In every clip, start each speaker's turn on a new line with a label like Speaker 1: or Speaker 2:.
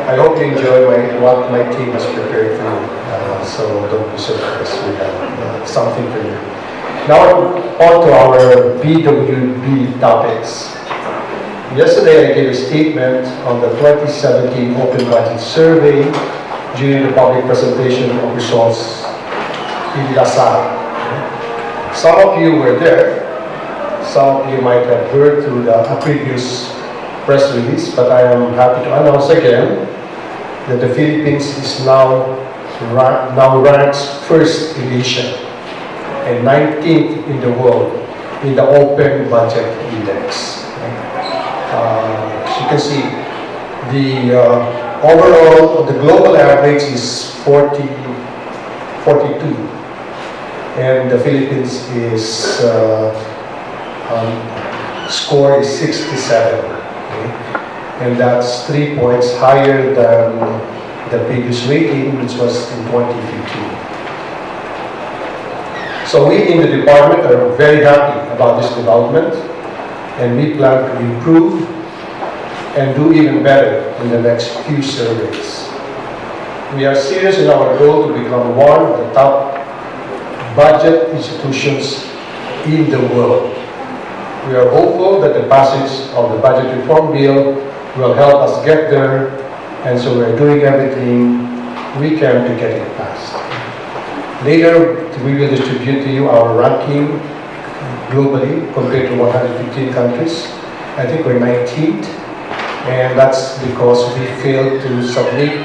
Speaker 1: I hope you enjoy what my team has prepared for you. So don't be surprised. We have something for you. Now on to our BWB topics. Yesterday I gave a statement on the 2017 Open Budget Survey during the public presentation of results in Lasal. Some of you were there. Some of you might have heard through the previous press release, but I am happy to announce again that the Philippines is now ranks first in Asia and 19th in the world in the Open Budget Index. As you can see, the overall, the global average is 42, and the Philippines is score is 67, okay? And that's 3 points higher than the previous rating, which was in 2015. So we in the department are very happy about this development, and we plan to improve and do even better in the next few surveys. We are serious in our goal to become one of the top budget institutions in the world. We are hopeful that the passage of the budget reform bill will help us get there, and so we're doing everything we can to get it passed. Later, we will distribute to you our ranking globally compared to 115 countries. I think we're 19th, and that's because we failed to submit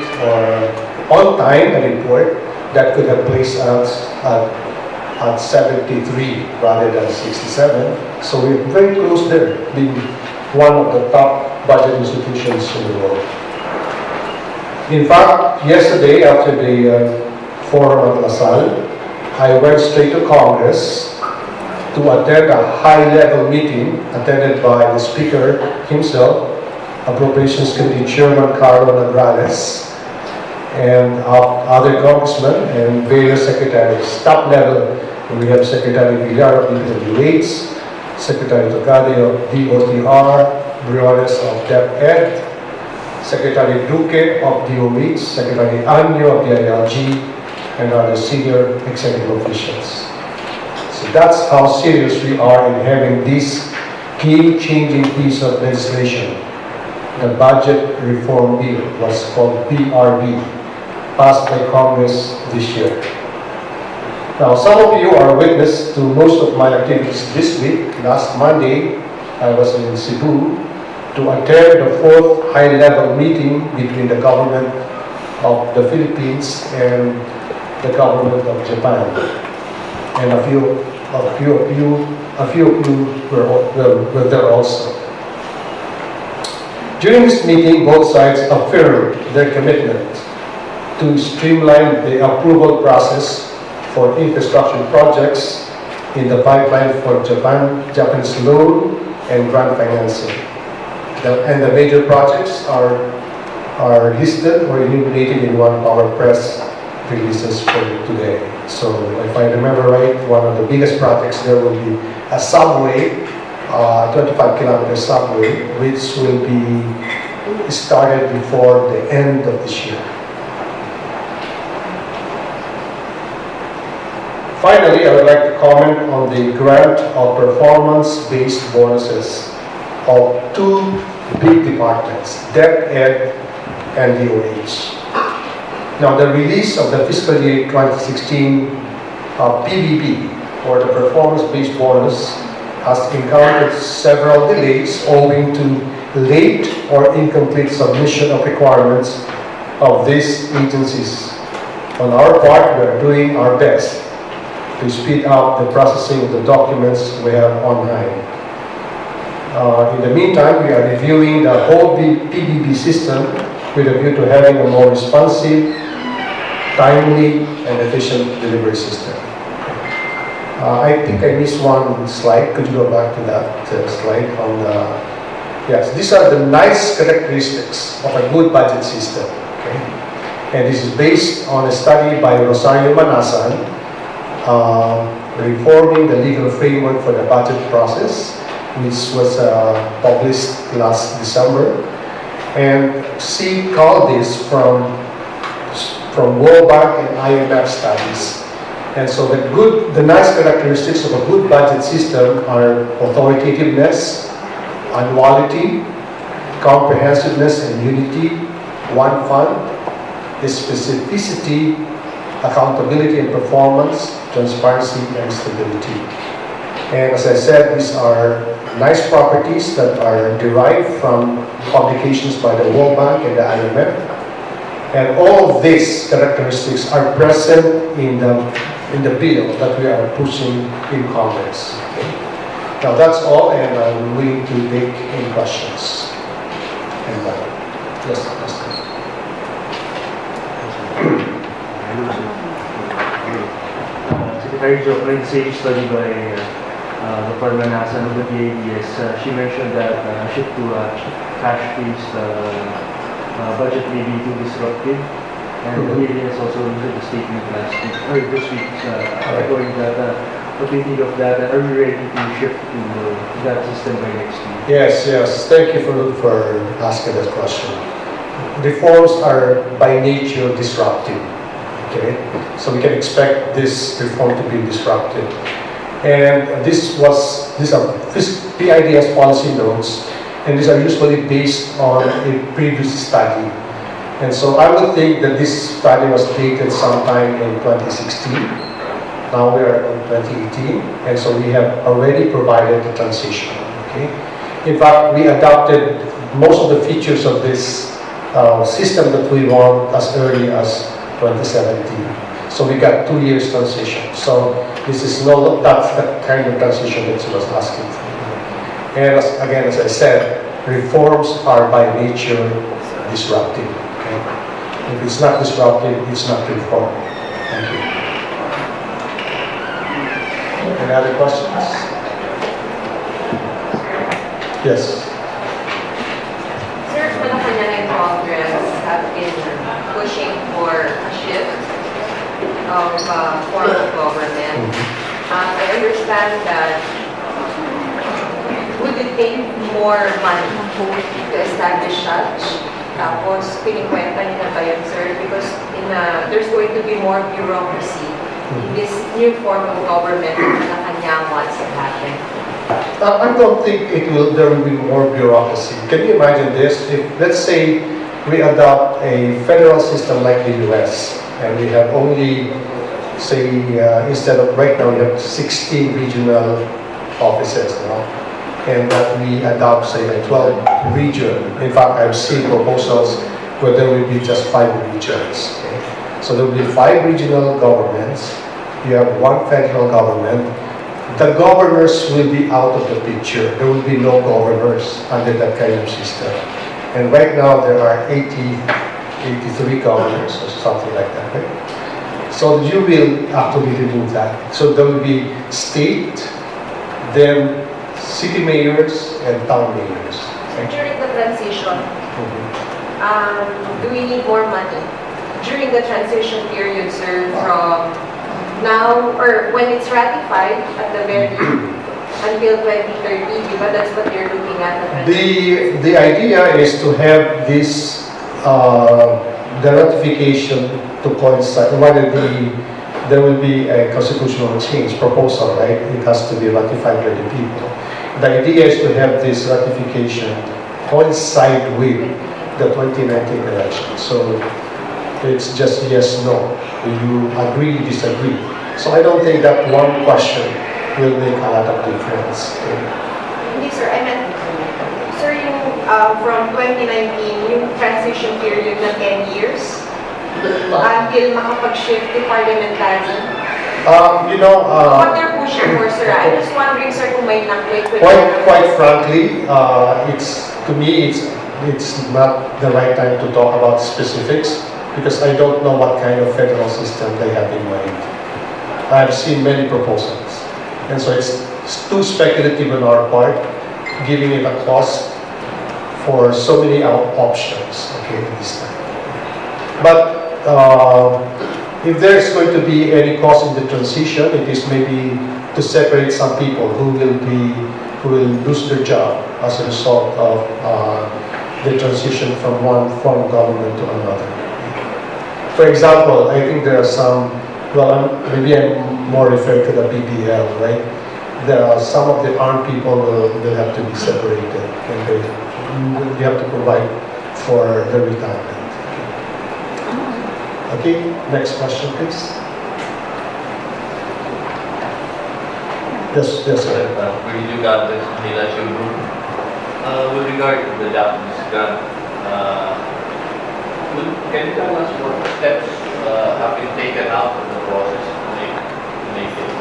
Speaker 1: on time a report that could have placed us at 73 rather than 67. So we're very close there, being one of the top budget institutions in the world. In fact, yesterday after the forum at Lasal, I went straight to Congress to attend a high-level meeting attended by the Speaker himself, Appropriations Committee Chairman Carlo Nograles, and other congressmen and various secretaries, top level. We have Secretary Villar of DPWH, Secretary Tocado of DOTR, Briones of DepEd, Secretary Duque of DOH, Secretary Anyo of the ILG, and other senior executive officials. So that's how serious we are in having this game-changing piece of legislation. The Budget Reform Bill was called BRB, passed by Congress this year. Now, some of you are witness to most of my activities this week. Last Monday, I was in Cebu to attend the 4th high-level meeting between the government of the Philippines and the government of Japan. And a few of you were there also. During this meeting, both sides affirmed their commitment to streamline the approval process for infrastructure projects in the pipeline for Japanese loan and grant financing. And the major projects are listed or enumerated in one of our press releases for today. So if I remember right, one of the biggest projects there will be a subway, 25-kilometer subway, which will be started before the end of this year. Finally, I would like to comment on the grant of performance-based bonuses of two big departments, DepEd and DOH. Now, the release of the fiscal year 2016 PBB, or the performance-based bonus, has encountered several delays owing to late or incomplete submission of requirements of these agencies. On our part, we are doing our best to speed up the processing of the documents we have on hand. In the meantime, we are reviewing the whole PBB system with a view to having a more responsive, timely, and efficient delivery system. I think I missed one slide. Could you go back to that slide on the... Yes, these are the nice characteristics of a good budget system. Okay? And this is based on a study by Rosario Manasan, reforming the legal framework for the budget process, which was published last December. And call this from World Bank and IMF studies. And so the nice characteristics of a good budget system are authoritativeness, annuality, comprehensiveness and unity, one fund, specificity, accountability and performance, transparency and stability. And as I said, these are nice properties that are derived from publications by the World Bank and the IMF. And all of these characteristics are present in the bill that we are pushing in Congress. Okay. Now that's all, and I'm willing to take any questions. And yes,
Speaker 2: Secretary Diokno, in the same study by Dr. Manasan of the PABS, she mentioned that shift to cash-based budget may be too disruptive. And the PABS also released a statement last week, or this week, echoing that. What do you think of that? Are we ready to shift to that system by next week?
Speaker 1: Yes. Thank you for asking that question. Reforms are by nature disruptive. Okay, so we can expect this reform to be disruptive. And these are PIDS policy notes, and these are usually based on a previous study. And so I would think that this study was dated sometime in 2016. Now we are in 2018, and so we have already provided the transition. Okay, in fact, we adopted most of the features of this system that we want as early as 2017. So we got 2 years transition. So this is that's the kind of transition that she was asking for. And as I said, reforms are by nature disruptive. Okay? If it's not disruptive, it's not reform. Thank you. Any other questions? Yes.
Speaker 3: Sir, Malacanang Congress have been pushing for a shift of form of government. I understand that would it take more money to establish such? Tapos, pinikwenta nila ba yun, sir? Because there's going to be more bureaucracy in this new form of government that Malacanang wants to happen.
Speaker 1: I don't think there will be more bureaucracy. Can you imagine this? If, let's say, we adopt a federal system like the US, and we have only, say, instead of right now, we have 16 regional offices, and that we adopt, say, a 12 region. In fact, I've seen proposals where there will be just 5 regions. Okay? So there will be 5 regional governments. You have 1 federal government. The governors will be out of the picture. There will be no governors under that kind of system. And right now, there are 83 governors or something like that, right? So you will actually remove that. So there will be state, then city mayors, and town mayors.
Speaker 3: So during the transition, do we need more money? During the transition period, sir, from now, or when it's ratified at the very until 2030, but that's what you're looking at.
Speaker 1: The idea is to have this the ratification to coincide. Whether there will be a constitutional change proposal, right? It has to be ratified by the people. The idea is to have this ratification coincide with the 2019 election. So it's just yes, no. Do you agree, disagree? So I don't think that one question will make a lot of difference.
Speaker 3: Hindi, sir. I meant, sir, from 2019, yung transition period na 10 years, until makapag-shift to parliamentary. What they're pushing for, sir? I'm just wondering, sir, kung may naklik.
Speaker 1: Quite frankly, to me, it's not the right time to talk about specifics because I don't know what kind of federal system they have in mind. I've seen many proposals. And so it's too speculative on our part, giving it a cost for so many options, okay, this time. But if there's going to be any cost in the transition, it is maybe to separate some people who will lose their job as a result of the transition from one form of government to another. For example, I think there are some, maybe I'm more referring to the BBL, right? There are some of the armed people will have to be separated, and they have to provide for their retirement. Okay, next question, please. Yes, sir.
Speaker 4: Really do got this Manila Group. With regard to the Japanese grant, can you tell us what steps have been taken out of the process to make it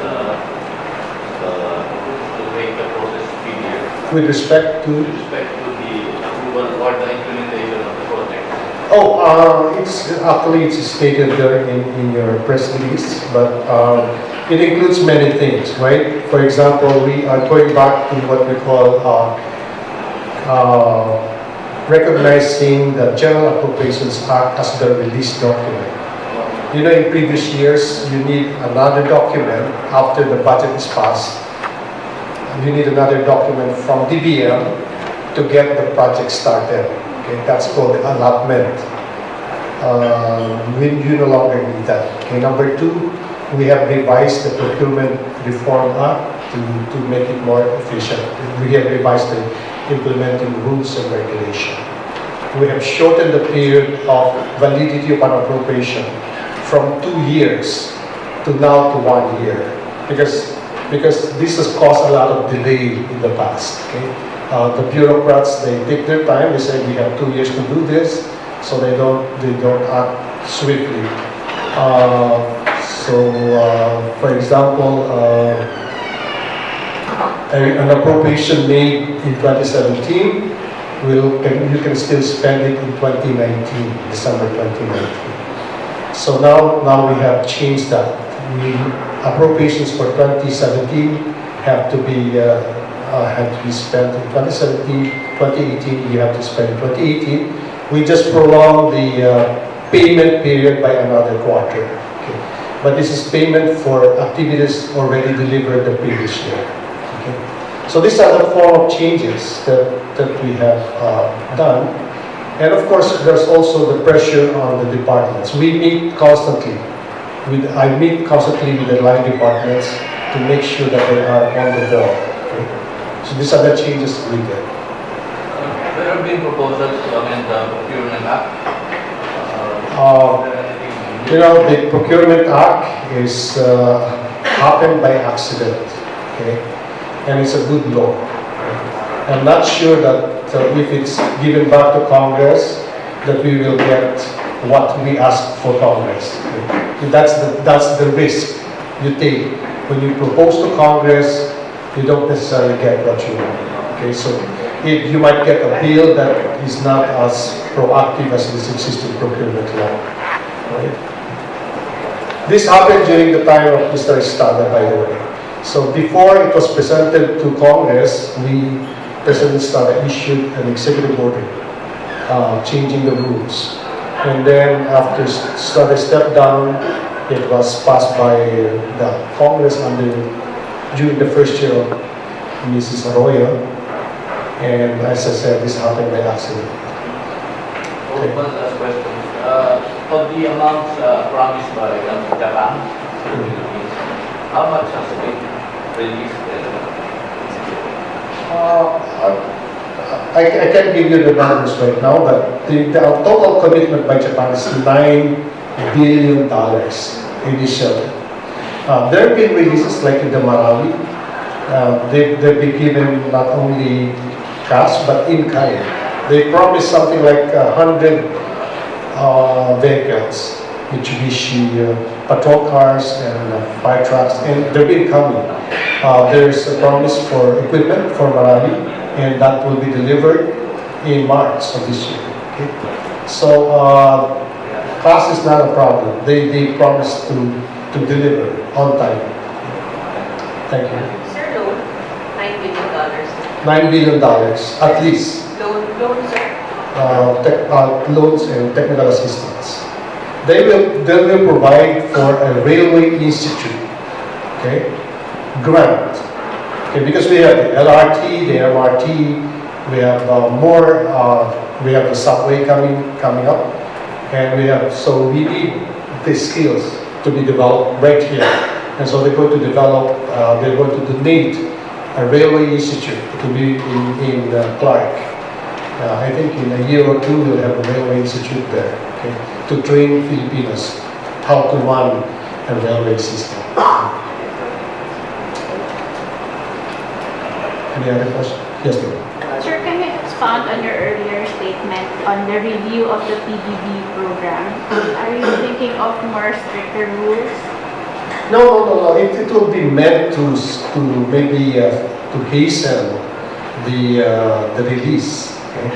Speaker 4: to make the process speedier
Speaker 1: With respect to?
Speaker 4: with respect to the approval or the implementation of the project?
Speaker 1: It's stated there in your press release, but it includes many things, right? For example, we are going back to what we call recognizing the General Appropriations Act as the release document. You know, in previous years, you need another document after the budget is passed. You need another document from DBM to get the project started. Okay, that's called the allotment. You no longer need that. Okay, number two, we have revised the Procurement Reform Act to make it more efficient. We have revised the implementing rules and regulation. We have shortened the period of validity of an appropriation from 2 years to now to 1 year, because this has caused a lot of delay in the past. Okay? The bureaucrats, they take their time. They say we have 2 years to do this, so they don't act swiftly. For example, an appropriation made in 2017, you can still spend it in 2019, December 2019. So now we have changed that. Appropriations for 2017 have to be spent in 2017, 2018, you have to spend in 2018. We just prolong the payment period by another quarter. Okay. But this is payment for activities already delivered the previous year. Okay. So these are the form of changes that we have done. And of course, there's also the pressure on the departments. We meet constantly. I meet constantly with the line departments to make sure that they are on the ball. Okay. So these are the changes we did.
Speaker 4: There have been proposals to amend the Procurement Act.
Speaker 1: The Procurement Act is happened by accident, okay? And it's a good law. I'm not sure that if it's given back to Congress, that we will get what we asked for Congress. Okay? That's the risk you take. When you propose to Congress, you don't necessarily get what you want. Okay, so you might get a bill that is not as proactive as this existing procurement law. Right? This happened during the time of Mr. Estrada, by the way. So before it was presented to Congress, President Estrada issued an executive order changing the rules. And then after Estrada stepped down, it was passed by the Congress during the first year of Mrs. Arroyo. And as I said, this happened by accident.
Speaker 4: Okay. One last question. Of the amounts promised by Japan, how much has been released?
Speaker 1: I can't give you the numbers right now, but the total commitment by Japan is $9 billion initially. There have been releases like in the Marawi. They've been given not only cash but in kind. They promised something like 100 vehicles, Mitsubishi patrol cars and fire trucks, and they've been coming. There's a promise for equipment for Marawi, and that will be delivered in March of this year. Okay? So cost is not a problem. They promise to deliver on time. Thank you.
Speaker 3: Sir, loan, $9 billion.
Speaker 1: $9 billion, at least.
Speaker 3: Loan, sir.
Speaker 1: Loans and technical assistance. They will provide for a railway institute, okay, grant. Okay, because we have the LRT, the MRT, We have we have the subway coming up, and we need these skills to be developed right here. And so they're going to donate a railway institute to be in Clark. I think in a year or two we'll have a railway institute there, okay, to train Filipinos how to run a railway system. Any other questions? Yes, ma'am.
Speaker 5: Sir, can you expound on your earlier statement on the review of the PBB program? Are you thinking of more stricter rules?
Speaker 1: No. It will be meant to maybe to hasten the release, okay?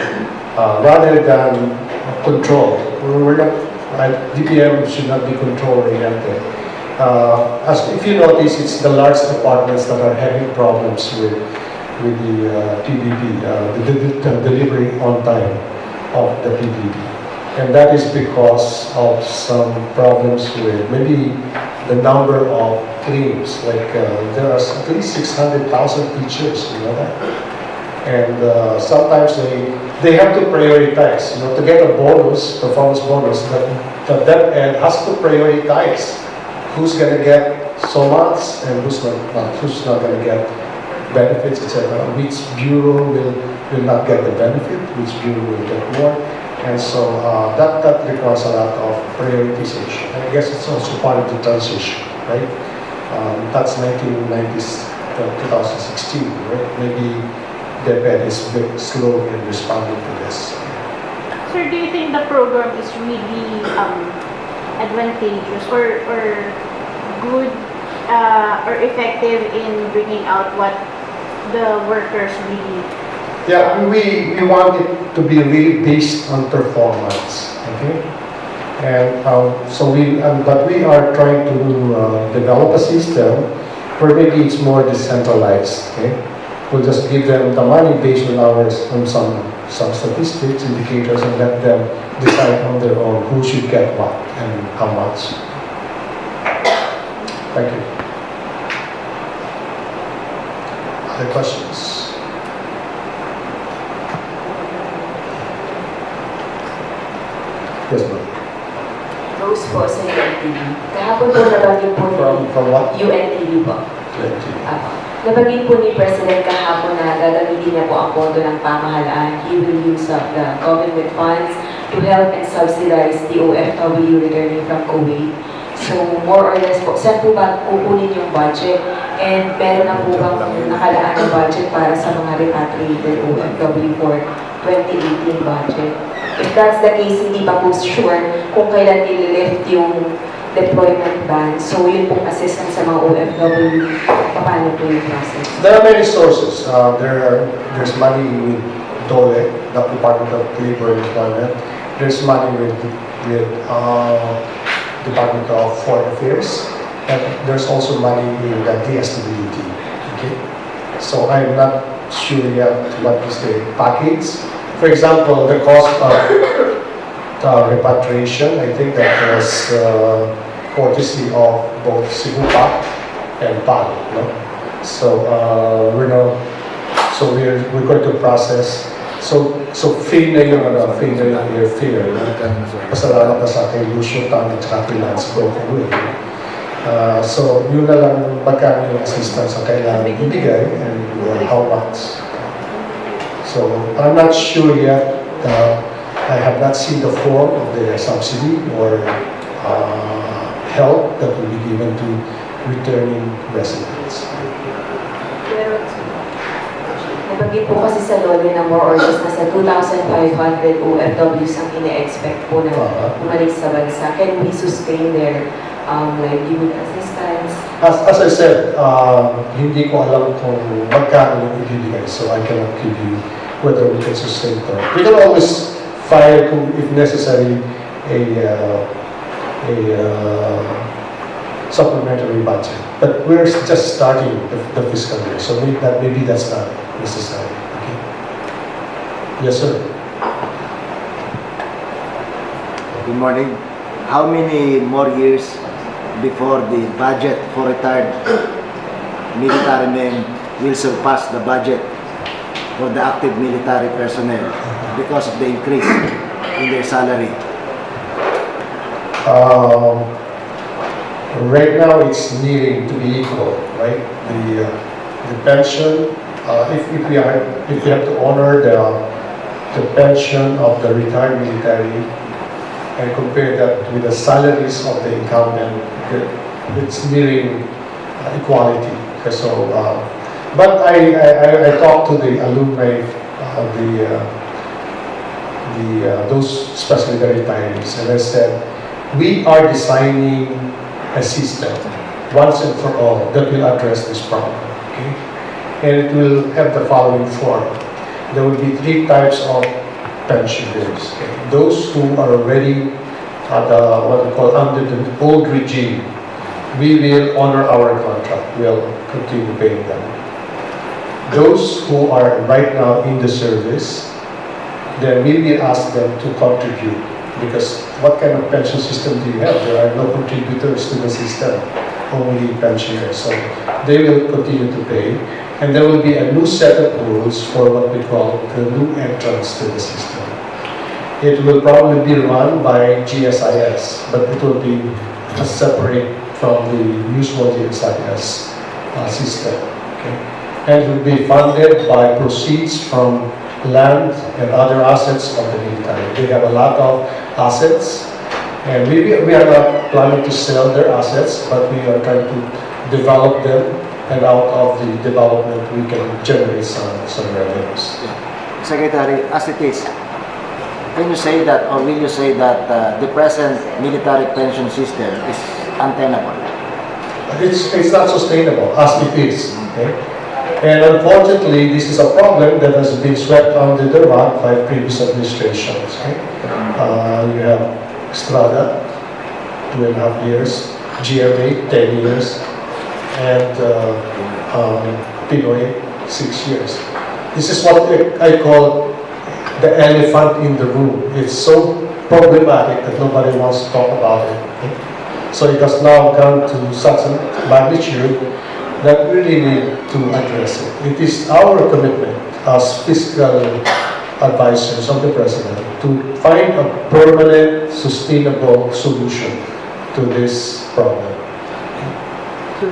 Speaker 1: Rather than control. We're not. DPM should not be control oriented. As if you notice, it's the large departments that are having problems with the PBB, the delivery on time of the PBB. And that is because of some problems with maybe the number of claims. Like there are at least 600,000 teachers, you know that. And sometimes they have to prioritize, to get a bonus, performance bonus, that end has to prioritize who's going to get so much and who's not going to get benefits, etc. Which bureau will not get the benefit, which bureau will get more. And so that requires a lot of prioritization. And I guess it's also part of the transition, right? That's 1990s, 2016, right? Maybe the Fed is a bit slow in responding to this.
Speaker 5: Sir, do you think the program is really advantageous or good or effective in bringing out what the workers really?
Speaker 1: Yeah, we want it to be really based on performance, okay? And but we are trying to develop a system where maybe it's more decentralized, okay? We'll just give them the money based on some statistics, indicators, and let them decide on their own who should get what and how much. Thank you. Other questions? Yes, ma'am.
Speaker 6: Rose po sa UNTV. Kahapon po nabanggit po
Speaker 1: From what?
Speaker 6: UNTV po. Nabanggit po ni President kahapon na gagamitin niya po ang pondo ng pamahalaan. He will use the government funds to help and subsidize the OFW returning from Kuwait. So more or less po, saan po ba kukunin yung budget? And meron na po bang nakalaan ng budget para sa mga repatriated OFW for 2018 budget? If that's the case, hindi pa po sure kung kailan nililift yung deployment ban. So yun pong assistance sa mga OFW, paano po yung process?
Speaker 1: There are many sources. There's money with DOLE, the Department of Labor and Employment. There's money with Department of Foreign Affairs, and there's also money in the DSWD. Okay, so I'm not sure yet what is the package. For example, the cost of repatriation, I think that was courtesy of both Sigupa and PAL. No? So we're going to process. So free na yung airfare. Pasalamat na sa akin, Lucio Tan at saka freelance broker. So yun na lang magkano yung assistance ang kailangan ibigay and how much. So I'm not sure yet. I have not seen the form of the subsidy or help that will be given to returning residents.
Speaker 6: Pero, nabanggit po kasi sa Lole na more or less nasa 2,500 OFWs ang ine-expect po na bumalik sa bansa. Can we sustain their livelihood assistance?
Speaker 1: As I said, hindi ko alam kung magkano yung ibibigay, so I cannot give you whether we can sustain it. We can always file, if necessary, a supplementary budget. But we're just starting the fiscal year, so maybe that's not necessary. Okay. Yes, sir.
Speaker 7: Good morning. How many more years before the budget for retired military men will surpass the budget for the active military personnel because of the increase in their salary?
Speaker 1: Right now, it's needing to be equal, right? The pension, if we have to honor the pension of the retired military and compare that with the salaries of the incumbent, it's nearing equality. So, but I talked to the alumni of those, especially the retirees, and I said, we are designing a system once and for all that will address this problem. Okay? And it will have the following form. There will be 3 types of pensioners. Okay? Those who are already at what we call under the old regime, we will honor our contract. We'll continue paying them. Those who are right now in the service, then we will ask them to contribute. Because what kind of pension system do you have? There are no contributors to the system, only pensioners. So they will continue to pay. And there will be a new set of rules for what we call the new entrance to the system. It will probably be run by GSIS, but it will be separate from the usual GSIS system. Okay? And it will be funded by proceeds from land and other assets of the military. They have a lot of assets, and we are not planning to sell their assets, but we are trying to develop them, and out of the development we can generate some revenues.
Speaker 7: Secretary, as it is, can you say that, or will you say that the present military pension system is untenable?
Speaker 1: It's not sustainable as it is. Okay? And unfortunately, this is a problem that has been swept under the rug by previous administrations. Okay? You have Estrada, 2.5 years, GMA, 10 years, and Pinoy, 6 years. This is what I call the elephant in the room. It's so problematic that nobody wants to talk about it. Okay? So it has now gone to such a magnitude that we really need to address it. It is our commitment as fiscal advisors of the President to find a permanent, sustainable solution to this problem.
Speaker 2: So,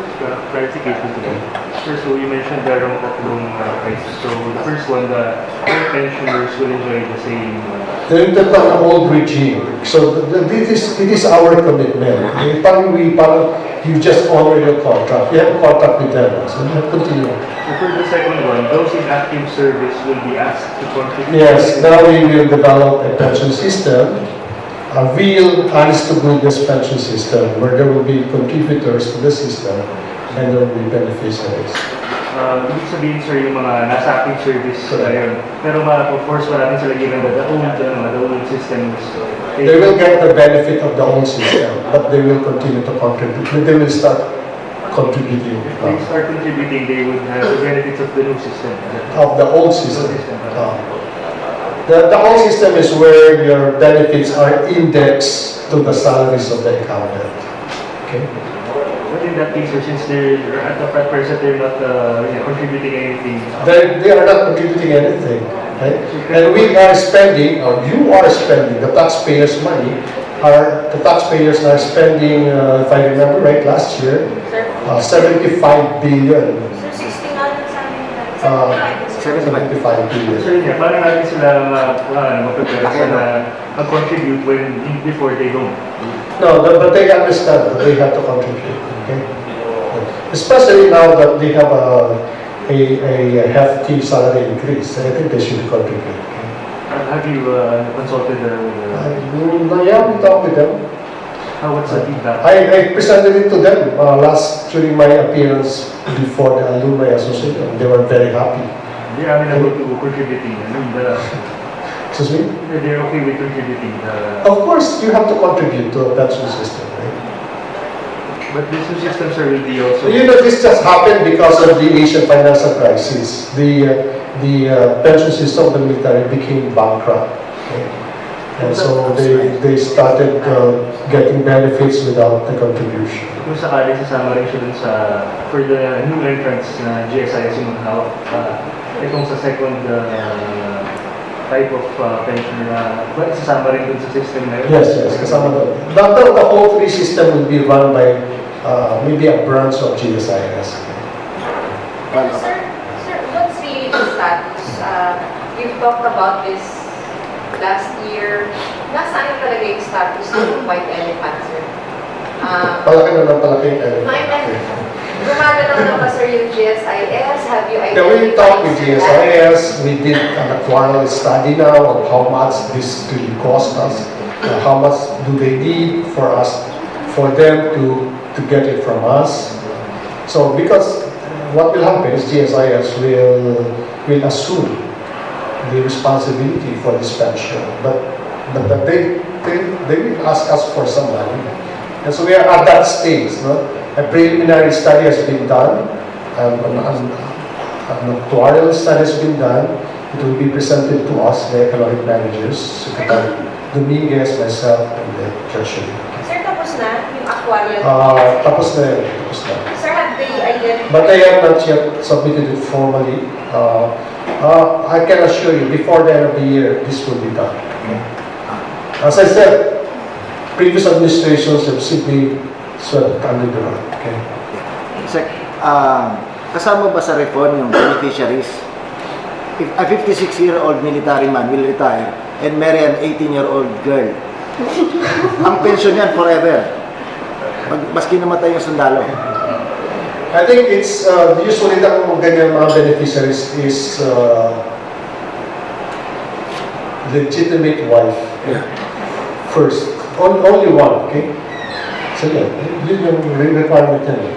Speaker 2: clarification to that. First, so you mentioned there are tatlong prices. So, the first one, the pensioners will enjoy the same...
Speaker 1: They're in the old regime. So, it is our commitment. You just honor your contract. You have a contract with them. So, you have to continue.
Speaker 2: So, for the second one, those in active service will be asked to contribute.
Speaker 1: Yes, now we will develop a pension system, a real honest-to-goodness pension system where there will be contributors to the system and there will be beneficiaries.
Speaker 2: Ibig sabihin, sir, yung mga nasa active service yun. Pero of course, wala natin sila given the old system.
Speaker 1: They will get the benefit of the old system, but they will continue to contribute. They will start contributing.
Speaker 2: If they start contributing, they would have the benefits of the new system.
Speaker 1: Of the old system. The old system is where your benefits are indexed to the salaries of the incumbent. Okay?
Speaker 2: But in that case, since they're at the present, they're not contributing anything.
Speaker 1: They are not contributing anything. Okay? And we are spending, or you are spending, the taxpayers' money. The taxpayers are spending, if I remember right, last year, 75 billion. 75 billion.
Speaker 2: So yun, paano natin sila mapapera na mag-contribute before they don't?
Speaker 1: No, but they understand that they have to contribute. Okay? Especially now that they have a hefty salary increase, I think they should contribute.
Speaker 2: Have you consulted
Speaker 1: Yeah, we talked with them.
Speaker 2: what's the feedback?
Speaker 1: I presented it to them during my appearance before the Alumni Association. They were very happy.
Speaker 2: They're amenable to contributing.
Speaker 1: Excuse me?
Speaker 2: They're okay with contributing.
Speaker 1: Of course, you have to contribute to a pension system, right?
Speaker 2: But these two systems are really also...
Speaker 1: You know, this just happened because of the Asian financial crisis. The pension system of the military became bankrupt. Okay? And so they started getting benefits without the contribution.
Speaker 2: Kung sakali sasama rin siya dun sa for the new entrants na GSIS yung hawak, itong sa second type of pension na isasama rin dun sa system na yun?
Speaker 1: Yes, yes, kasama doon. The whole three system will be run by maybe a branch of GSIS.
Speaker 3: And sir, what's really the status? You've talked about this last year. Nasaan talaga yung status ng white elephant, sir?
Speaker 1: Palaki na ng palaki.
Speaker 3: Gumagalaw na ba, sir, yung GSIS? Have you
Speaker 1: Yeah, we talked with GSIS. We did an actuarial study now on how much this really cost us. How much do they need for them to get it from us? So because what will happen is GSIS will assume the responsibility for this pension, but they will ask us for some money, and so we are at that stage. No? A preliminary study has been done, an actuarial study has been done. It will be presented to us, the economic managers, Secretary Dominguez, myself, and the treasury.
Speaker 3: Sir, tapos na yung actuarial?
Speaker 1: Tapos na yun, tapos na.
Speaker 3: Sir, have they identified?
Speaker 1: But I have not yet submitted it formally. I can assure you, before the end of the year, this will be done. As I said, previous administrations have simply swept under the rug. Okay.
Speaker 7: Sec, kasama ba sa reform yung beneficiaries? If a 56-year-old military man will retire and marry an 18-year-old girl, ang pension yan forever. Maski namatay yung sundalo.
Speaker 1: I think it's usually the ganyan mga beneficiaries is legitimate wife.
Speaker 7: Yeah.
Speaker 1: First. Only one, okay? So yeah, yun yung requirement yan.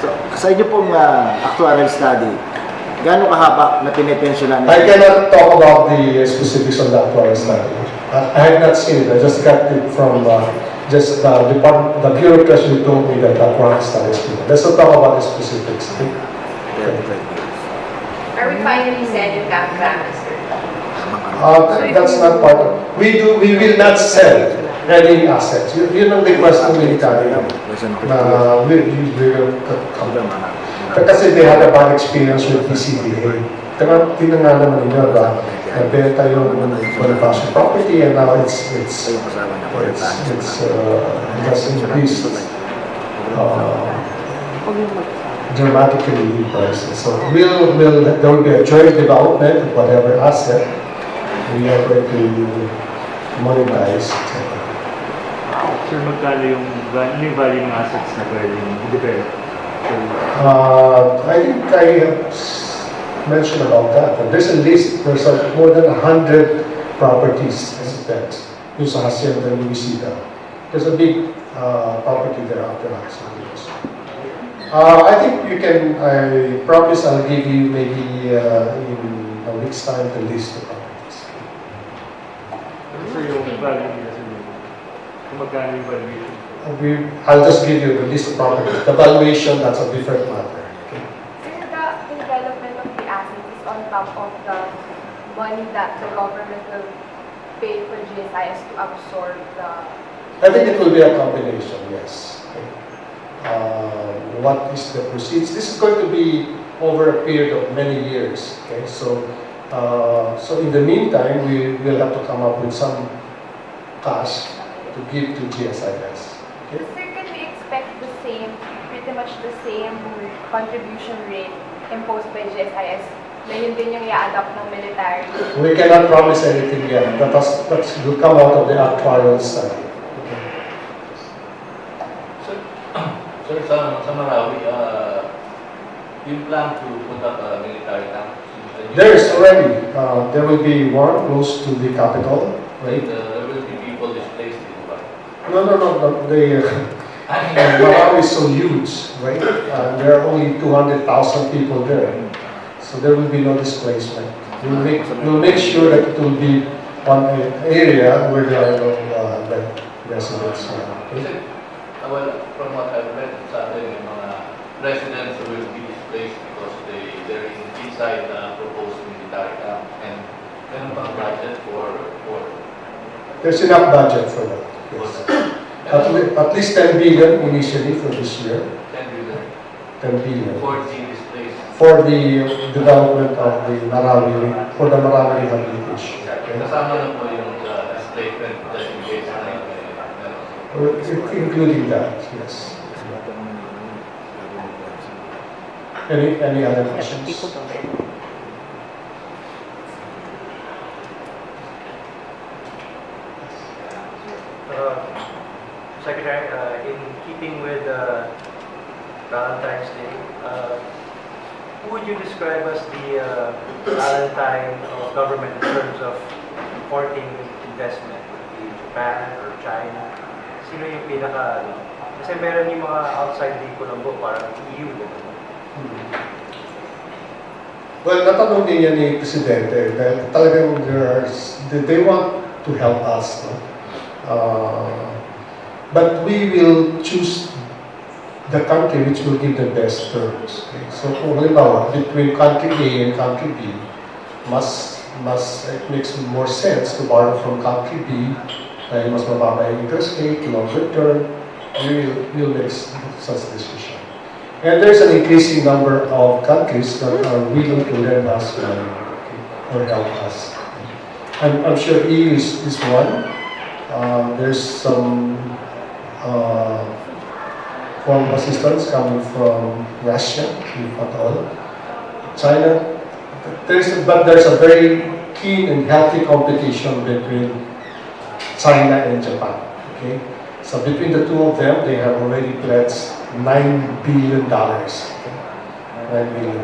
Speaker 7: So, sa inyo pong actuarial study, gaano kahaba na pinepensyonan?
Speaker 1: I cannot talk about the specifics on the actuarial study. I have not seen it. I just got it from the Bureau of Treasury told me that the actuarial study is good. Let's not talk about the specifics. Okay?
Speaker 3: Are we finally selling Camp sir?
Speaker 1: That's not part of. We will not sell any assets. Yun ang request ng military na we will come. Kasi they had a bad experience with PCBA. Tinangan naman ninyo ba? Nabenta yung Bonifacio property and now it's just increased dramatically in prices. So there will be a joint development of whatever asset we are going to monetize, etc.
Speaker 2: Sir, magkano yung value ng assets na pwedeng i-develop?
Speaker 1: I think I mentioned about that. There's a list. There's more than 100 properties as that. Yung sa Hacienda Luisita. There's a big property there after Hacienda. I think you can. I promise I'll give you maybe in a week's time the list of properties.
Speaker 2: Sir, yung value nila sa kung magkano yung valuation?
Speaker 1: I'll just give you the list of properties. The valuation, that's a different matter. Okay?
Speaker 8: Sir, the development of the assets is on top of the money that the government will pay for GSIS to absorb the...
Speaker 1: I think it will be a combination, yes. Okay. What is the proceeds? This is going to be over a period of many years. Okay, so in the meantime, we will have to come up with some cash to give to GSIS. Okay?
Speaker 8: Sir, can we expect pretty much the same contribution rate imposed by GSIS na yun din yung i-adapt ng military?
Speaker 1: We cannot promise anything yet. That will come out of the actuarial study. Okay.
Speaker 4: Sir, sa Marawi, you plan to put up a military camp?
Speaker 1: There is already. There will be one close to the capital, right?
Speaker 4: There will be people displaced in Dubai.
Speaker 1: No. Marawi is so huge, right? There are only 200,000 people there, so there will be no displacement. We'll make sure that it will be one area where there are no residents. Okay?
Speaker 4: Well, from what I've read, sa atin, yung mga residents who will be displaced because they're inside the proposed military camp, and meron pang budget for
Speaker 1: There's enough budget for that. Yes. At least 10 billion initially for this year.
Speaker 4: 10 billion
Speaker 1: 10 billion
Speaker 4: for the displaced.
Speaker 1: for the development of the Marawi, for the Marawi rehabilitation. Okay?
Speaker 4: Kasama na po yung statement that in case na
Speaker 1: Including that, yes. Any other questions?
Speaker 2: Secretary, in keeping with Valentine's Day, who would you describe as the Valentine of government in terms of supporting investment? Would it be Japan or China? Sino yung pinaka, kasi meron yung mga outside the Colombo, parang EU.
Speaker 1: Well, natanong din yan ni Presidente dahil talagang they want to help us. No? But we will choose the country which will give the best terms. Okay? So kung halimbawa, between country A and country B, it makes more sense to borrow from country B dahil mas mababa yung interest rate, longer term, we'll make such decision. And there's an increasing number of countries that are willing to lend us money, okay, or help us. I'm sure EU is one. There's some form of assistance coming from Russia, if at all. China. But there's a very keen and healthy competition between China and Japan. Okay? So between the two of them, they have already pledged $9 billion. Okay? $9 billion.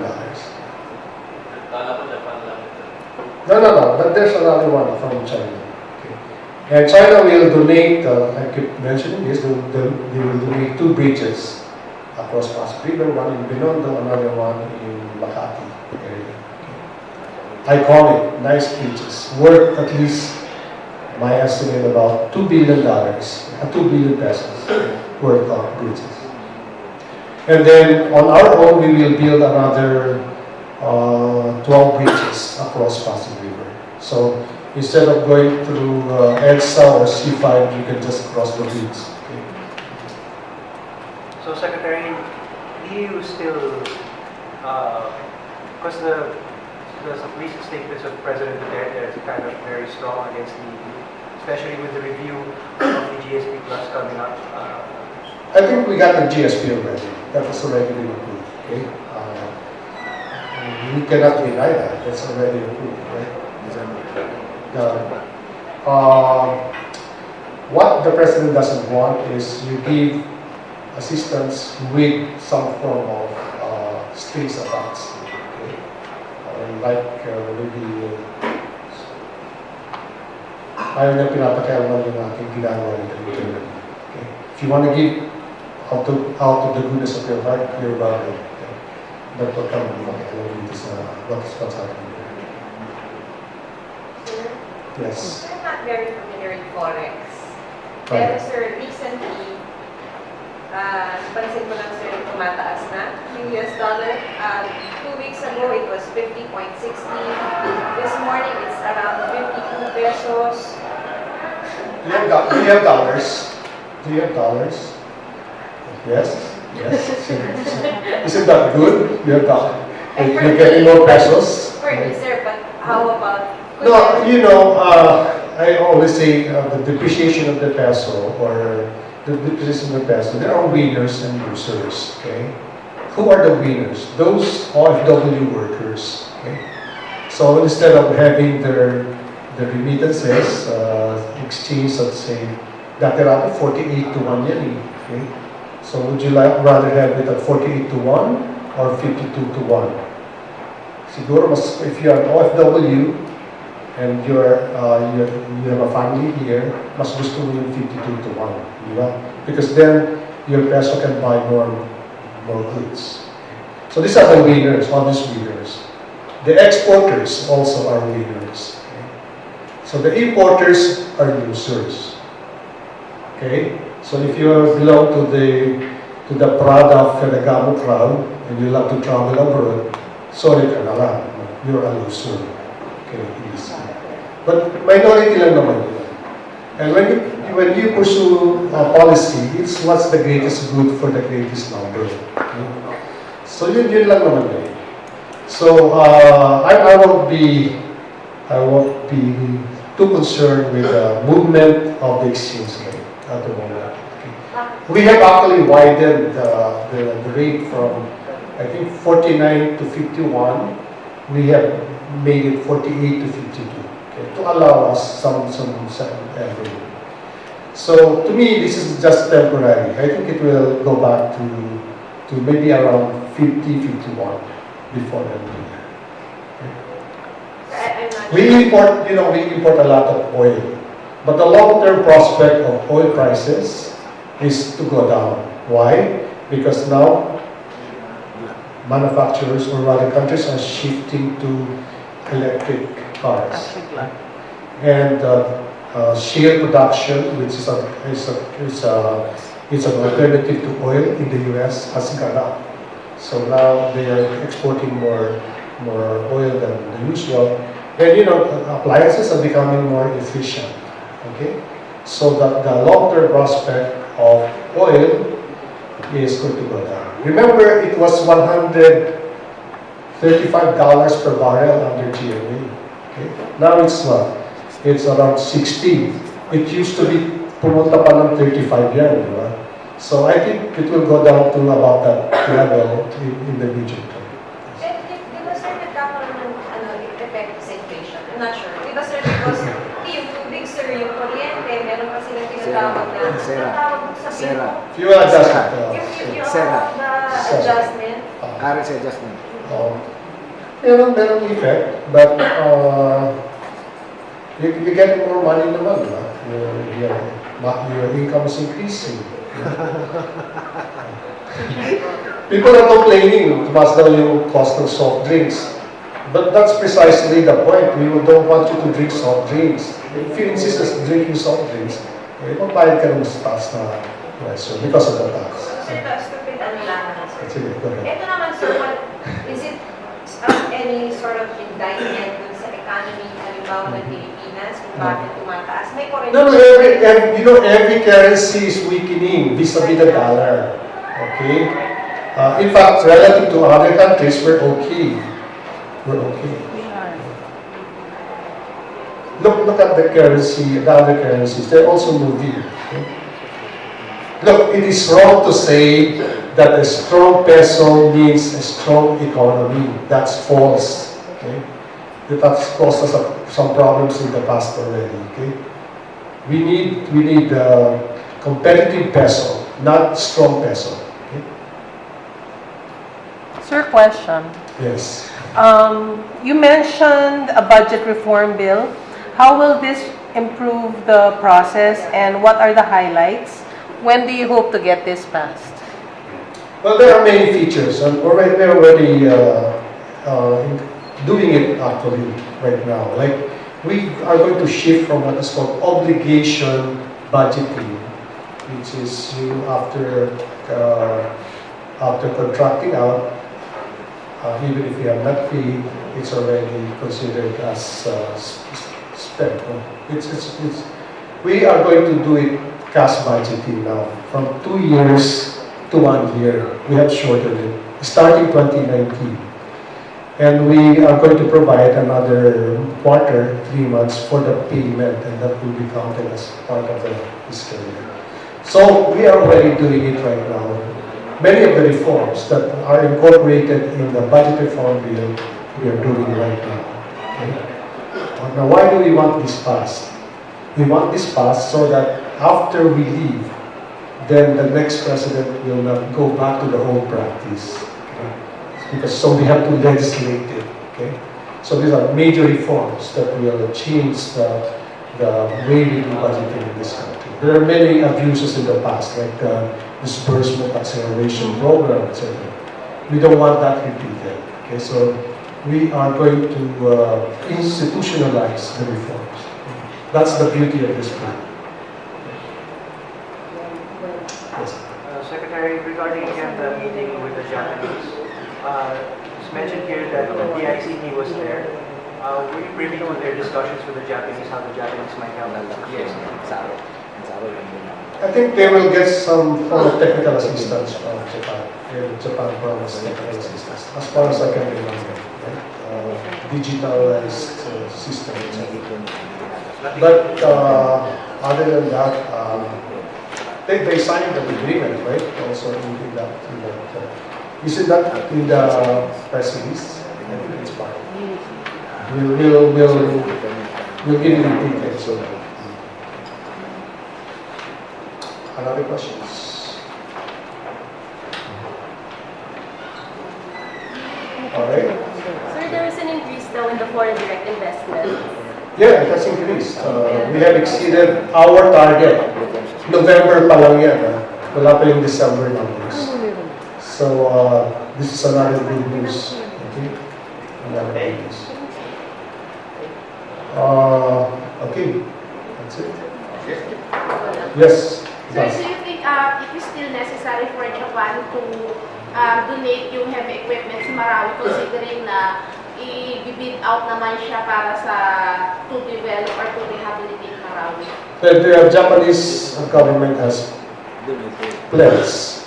Speaker 1: No. But there's another one from China. Okay? And China will donate, I keep mentioning this, they will donate 2 bridges across Pasig River, one in Binondo, another one in Makati area. Okay? Iconic, nice bridges, worth at least, my estimate, about $2 billion, 2 billion pesos worth of bridges. And then on our own, we will build another 12 bridges across Pasig River. So instead of going through EDSA or C5, you can just cross the bridge. Okay?
Speaker 2: So Secretary, do you still, because the recent statements of President Duterte is kind of very strong against the EU, especially with the review of the GSP Plus coming up.
Speaker 1: I think we got the GSP already. That was already been approved. Okay? We cannot deny that. That's already approved, right? What the President doesn't want is you give assistance with some form of strings attached. Okay? Maybe ayaw niya pinapakialaman yung aking ginagawa nito internally. Okay? If you want to give out of the goodness of your heart, you're welcome. Okay? But what can we makialam dito sa what's happening there?
Speaker 3: Sir?
Speaker 1: Yes.
Speaker 3: I'm not very familiar with Forex. Pero sir, recently, pansin ko lang sir, tumataas na yung US dollar. 2 weeks ago, it was 50.60. This morning, it's around 52 pesos.
Speaker 1: Do you have dollars? Do you have dollars? Yes? Yes. Isn't that good? You have dollars. You're getting more pesos.
Speaker 3: For me, sir, but how about...
Speaker 1: No, you know, I always say the depreciation of the peso or the depreciation of the peso, there are winners and losers, okay? Who are the winners? Those OFW workers, okay? So instead of having their remittances exchange, let's say, dati rato 48 to 1 yan eh, okay? So would you rather have it at 48 to 1 or 52 to 1? Siguro mas, if you are an OFW and you have a family here, mas gusto mo yung 52 to 1, di ba? Because then your peso can buy more goods. So these are the winners, honest winners. The exporters also are winners. Okay? So the importers are losers. Okay? So if you belong to the Prada Ferragamo crowd and you love to travel abroad, sorry ka na lang, you're a loser. Okay, but minority lang naman yun. And when you pursue a policy, it's what's the greatest good for the greatest number. Okay? So yun lang naman yun. So I won't be too concerned with the movement of the exchange rate at the moment. Okay. We have actually widened the rate from, I think, 49 to 51. We have made it 48 to 52, okay, to allow us some room. So to me, this is just temporary. I think it will go back to maybe around 50, 51 before the new year.
Speaker 3: I'm not
Speaker 1: We import a lot of oil, but the long-term prospect of oil prices is to go down. Why? Because now manufacturers or rather countries are shifting to electric cars. And shale production, which is an alternative to oil in the U.S., has gone up. So now they are exporting more oil than the usual. And appliances are becoming more efficient. Okay, so that the long-term prospect of oil is going to go down. Remember, it was $135 per barrel under GMA. Okay, now it's what? It's around 16. It used to be pumunta pa ng 35 yan, di ba? So I think it will go down to about that level in the region.
Speaker 3: Di ba sir, nagkakaroon ng effect sa inflation? I'm not sure. Di ba sir, because yung tubig sir, yung kuryente, meron pa silang tinatawag na, tinatawag sa
Speaker 7: Sera.
Speaker 1: Fuel adjustment.
Speaker 3: yung
Speaker 7: Sera.
Speaker 3: the adjustment.
Speaker 7: Currency adjustment.
Speaker 1: Meron effect, but you get more money naman, di ba? Your income is increasing. People are complaining, tumaas daw yung cost of soft drinks. But that's precisely the point. We don't want you to drink soft drinks. If you insist on drinking soft drinks, magbayad ka ng mas taas na presyo because of the tax.
Speaker 3: Sir, stupid ano lang sir.
Speaker 1: Sige, go ahead.
Speaker 3: Ito naman sir, is it any sort of indictment dun sa economy, halimbawa ng Pilipinas, kung bakit tumataas? May
Speaker 1: No, every currency is weakening vis-a-vis the dollar. Okay? In fact, relative to other countries, we're okay. We're okay. Look at the currency, the other currencies. They're also moving. Okay? Look, it is wrong to say that a strong peso means a strong economy. That's false. Okay? That's caused us some problems in the past already. Okay? We need a competitive peso, not strong peso. Okay?
Speaker 9: Sir, question.
Speaker 1: Yes.
Speaker 9: You mentioned a budget reform bill. How will this improve the process and what are the highlights? When do you hope to get this passed?
Speaker 1: Well, there are many features, and we're already doing it actually right now. Like, we are going to shift from what is called obligation budgeting, which is after contracting out, even if you have not paid, it's already considered as spent. We are going to do it cash budgeting now, from 2 years to 1 year. We have shortened it, starting 2019. And we are going to provide another quarter, 3 months, for the payment, and that will be counted as part of the fiscal year. So we are already doing it right now. Many of the reforms that are incorporated in the budget reform bill, we are doing right now. Okay? Now, why do we want this passed? We want this passed so that after we leave, then the next president will not go back to the old practice. Okay? So we have to legislate it. Okay? So these are major reforms that will change the way we do budgeting in this country. There are many abuses in the past, like disbursement acceleration program, etc. We don't want that repeated. Okay? So we are going to institutionalize the reforms. That's the beauty of this plan. Yes.
Speaker 10: Secretary, regarding again the meeting with the Japanese, it's mentioned here that the DICT was there. Were you privy to their discussions with the Japanese, how the Japanese might help them? Yes.
Speaker 1: I think they will get some form of technical assistance from Japan. Japan promised technical assistance, as far as I can remember. right? Digitalized system, etc. But other than that, they signed the agreement, right? Also in that isn't that in the press release? I think it's part. We'll give you the details. So, another questions? All right.
Speaker 8: Sir, there is an increase now in the foreign direct investment.
Speaker 1: Yeah, it has increased. We have exceeded our target. November pa lang yan. Wala pa yung December numbers. So, this is another good news. Okay? Another good news. Okay. That's it. Yes.
Speaker 5: Sir, do you think it is still necessary for Japan to donate yung heavy equipment sa Marawi considering na i-bid out naman siya para sa to develop or to rehabilitate Marawi?
Speaker 1: The Japanese government has plans.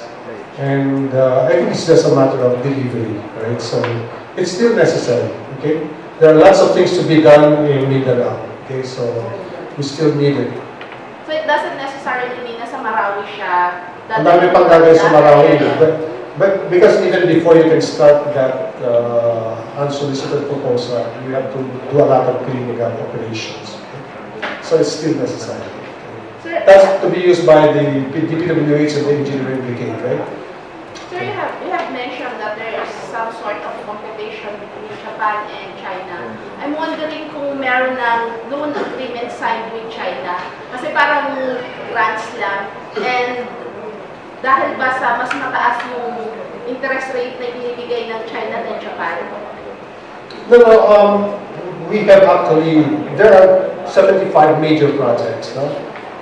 Speaker 1: And I think it's just a matter of delivery, right? So it's still necessary, okay? There are lots of things to be done in Mindanao, okay? So we still need it.
Speaker 5: So it doesn't necessarily mean na sa Marawi siya.
Speaker 1: Ang dami pang gagawin sa Marawi, but because even before you can start that unsolicited proposal, you have to do a lot of cleaning up operations. Okay? So it's still necessary.
Speaker 5: Sir,
Speaker 1: That's to be used by the DPWH and the engineering brigade, right?
Speaker 5: Sir, you have mentioned that there is some sort of competition between Japan and China. I'm wondering kung meron ng loan agreement signed with China. Kasi parang grants lang. And dahil ba sa mas mataas yung interest rate na binibigay ng China than Japan?
Speaker 1: No, we have actually, there are 75 major projects, no?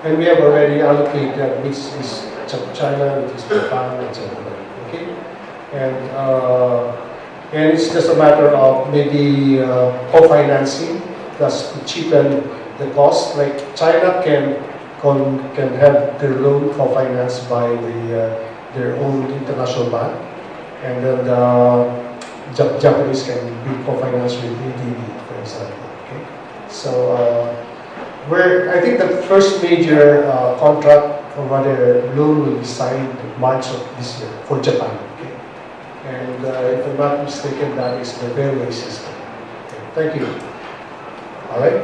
Speaker 1: And we have already allocated which is China, which is Japan, etc. Okay? And it's just a matter of maybe co-financing, thus to cheapen the cost. Like China can have their loan co-financed by their own international bank, and then the Japanese can be co-financed with ADB, for example. Okay? So I think the first major contract or rather loan will be signed March of this year for Japan. Okay? And if I'm not mistaken, that is the railway system. Okay, thank you. All right.